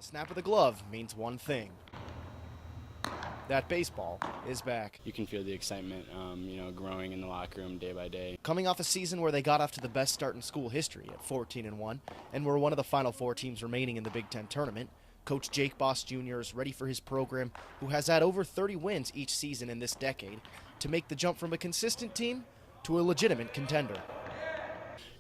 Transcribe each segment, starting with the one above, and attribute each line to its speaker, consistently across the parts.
Speaker 1: snap of the glove means one thing. That baseball is back.
Speaker 2: You can feel the excitement, growing in the locker room day by day.
Speaker 1: Coming off a season where they got off to the best start in school history at 14-1 and were one of the final four teams remaining in the Big Ten tournament, Coach Jake Boss Jr. is ready for his program, who has had over 30 wins each season in this decade, to make the jump from a consistent team to a legitimate contender.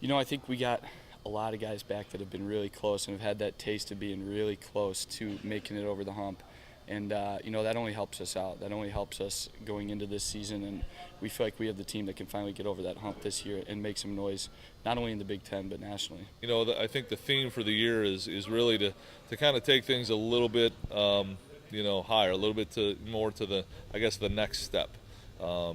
Speaker 2: I think we got a lot of guys back that have been really close and have had that taste of being really close to making it over the hump. And, that only helps us out. That only helps us going into this season. And we feel like we have the team that can finally get over that hump this year and make some noise, not only in the Big Ten, but nationally.
Speaker 3: I think the theme for the year is really to kind of take things a little bit, higher, a little bit more to the next step. Our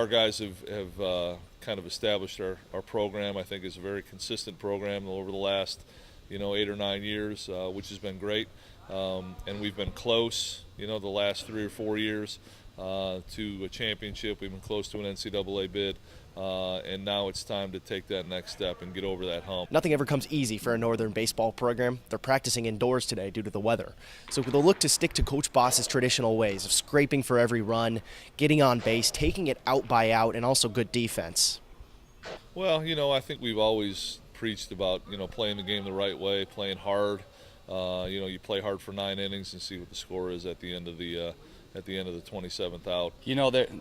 Speaker 3: guys have kind of established our program. I think is a very consistent program over the last, 8 or 9 years, which has been great. And we've been close, the last 3 or 4 years to a championship. We've been close to an NCAA bid, and now it's time to take that next step and get over that hump.
Speaker 1: Nothing ever comes easy for a Northern baseball program. They're practicing indoors today due to the weather. So they'll look to stick to Coach Boss's traditional ways of scraping for every run, getting on base, taking it out by out, and also good defense.
Speaker 3: Well, I think we've always preached about, playing the game the right way, playing hard. You play hard for 9 innings and see what the score is at the end of the 27th out.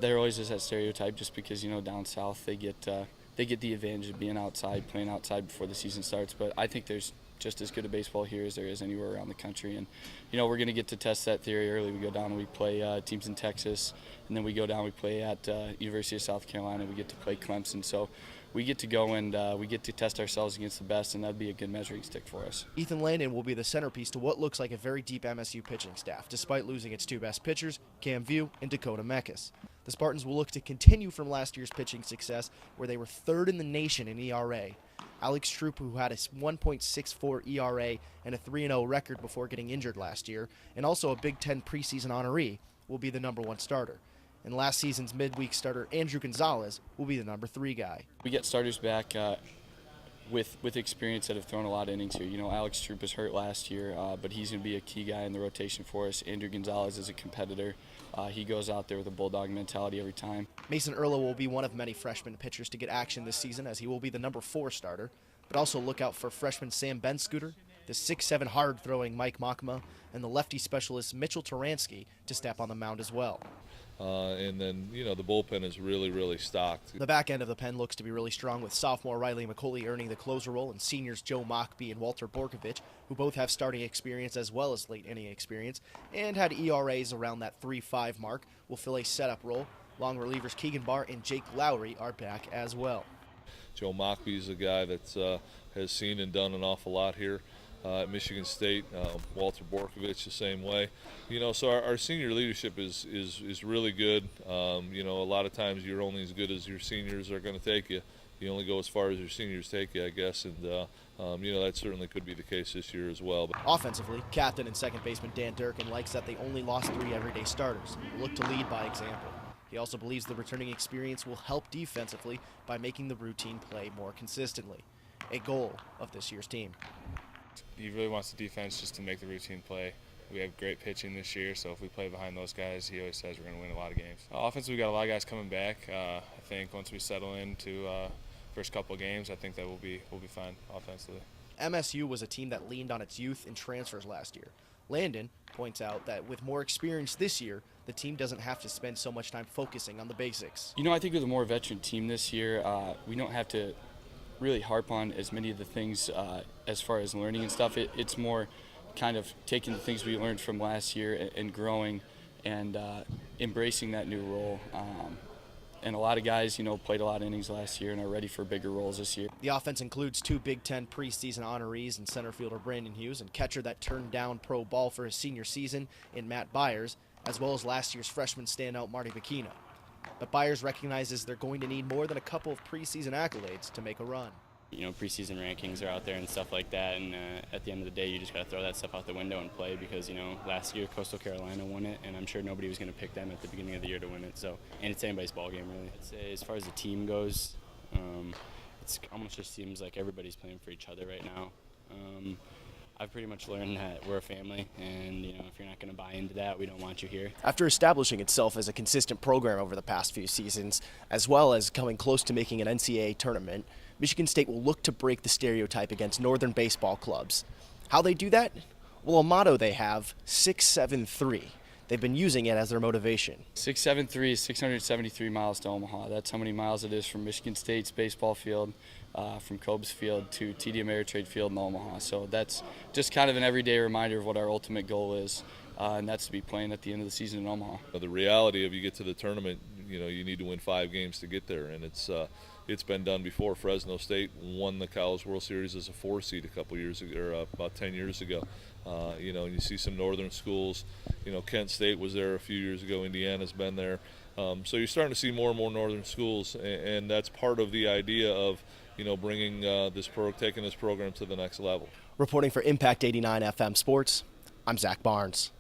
Speaker 2: There always is that stereotype just because down south they get the advantage of being outside, playing outside before the season starts. But I think there's just as good a baseball here as there is anywhere around the country, and we're going to get to test that theory early. We go down and we play teams in Texas, and then we go down, we play at University of South Carolina. We get to play Clemson, so we get to go and we get to test ourselves against the best, and that'd be a good measuring stick for us.
Speaker 1: Ethan Landon will be the centerpiece to what looks like a very deep MSU pitching staff, despite losing its 2 best pitchers, Cam View and Dakota Mekas. The Spartans will look to continue from last year's pitching success, where they were 3rd in the nation in ERA. Alex Troop, who had a 1.64 ERA and a 3-0 record before getting injured last year, and also a Big Ten preseason honoree, will be the number 1 starter. And last season's midweek starter, Andrew Gonzalez, will be the number 3 guy.
Speaker 2: We get starters back with experience that have thrown a lot of innings here. Alex Troop was hurt last year, but he's going to be a key guy in the rotation for us. Andrew Gonzalez is a competitor. He goes out there with a bulldog mentality every time.
Speaker 1: Mason Erla will be one of many freshman pitchers to get action this season, as he will be the number 4 starter. But also look out for freshman Sam Benscooter, the 6'7" hard-throwing Mike Makma, and the lefty specialist Mitchell Taransky to step on the mound as well.
Speaker 3: And then, the bullpen is really, really stocked.
Speaker 1: The back end of the pen looks to be really strong, with sophomore Riley McCauley earning the closer role and seniors Joe Mockbee and Walter Borkovich, who both have starting experience as well as late inning experience, and had ERAs around that 3.5 mark, will fill a setup role. Long relievers Keegan Barr and Jake Lowry are back as well.
Speaker 3: Joe Mockbee is a guy that has seen and done an awful lot here at Michigan State. Walter Borkovich the same way. So our senior leadership is really good. A lot of times you're only as good as your seniors are going to take you. You only go as far as your seniors take you, I guess, and that certainly could be the case this year as well.
Speaker 1: Offensively, captain and second baseman Dan Durkin likes that they only lost 3 everyday starters and will look to lead by example. He also believes the returning experience will help defensively by making the routine play more consistently, a goal of this year's team.
Speaker 4: He really wants the defense just to make the routine play. We have great pitching this year, so if we play behind those guys, he always says we're going to win a lot of games. Offense, we got a lot of guys coming back. I think once we settle into first couple of games, I think that we'll be fine offensively.
Speaker 1: MSU was a team that leaned on its youth and transfers last year. Landon points out that with more experience this year, the team doesn't have to spend so much time focusing on the basics.
Speaker 2: I think with a more veteran team this year, we don't have to really harp on as many of the things as far as learning and stuff. It's more kind of taking the things we learned from last year and growing and embracing that new role. And a lot of guys, played a lot of innings last year and are ready for bigger roles this year.
Speaker 1: The offense includes 2 Big Ten preseason honorees in center fielder Brandon Hughes and catcher that turned down pro ball for his senior season in Matt Byers, as well as last year's freshman standout Marty Bacchino. But Byers recognizes they're going to need more than a couple of preseason accolades to make a run.
Speaker 5: Preseason rankings are out there and stuff like that, and at the end of the day, you just got to throw that stuff out the window and play because, last year Coastal Carolina won it, and I'm sure nobody was going to pick them at the beginning of the year to win it. So, and it's anybody's ball game, really. I'd say as far as the team goes, it's almost just seems like everybody's playing for each other right now. I've pretty much learned that we're a family, and if you're not going to buy into that, we don't want you here.
Speaker 1: After establishing itself as a consistent program over the past few seasons, as well as coming close to making an NCAA tournament, Michigan State will look to break the stereotype against Northern baseball clubs. How they do that? Well, a motto they have, 673. They've been using it as their motivation.
Speaker 2: 673 is 673 miles to Omaha. That's how many miles it is from Michigan State's baseball field, from Cobes Field to TD Ameritrade Field in Omaha. So that's just kind of an everyday reminder of what our ultimate goal is, and that's to be playing at the end of the season in Omaha.
Speaker 3: The reality of you get to the tournament, you need to win 5 games to get there, and it's been done before. Fresno State won the College World Series as a 4 seed a couple years ago, or about 10 years ago. You see some northern schools. Kent State was there a few years ago. Indiana's been there. So you're starting to see more and more northern schools, and that's part of the idea of bringing taking this program to the next level.
Speaker 1: Reporting for Impact 89 FM Sports, I'm Zach Barnes.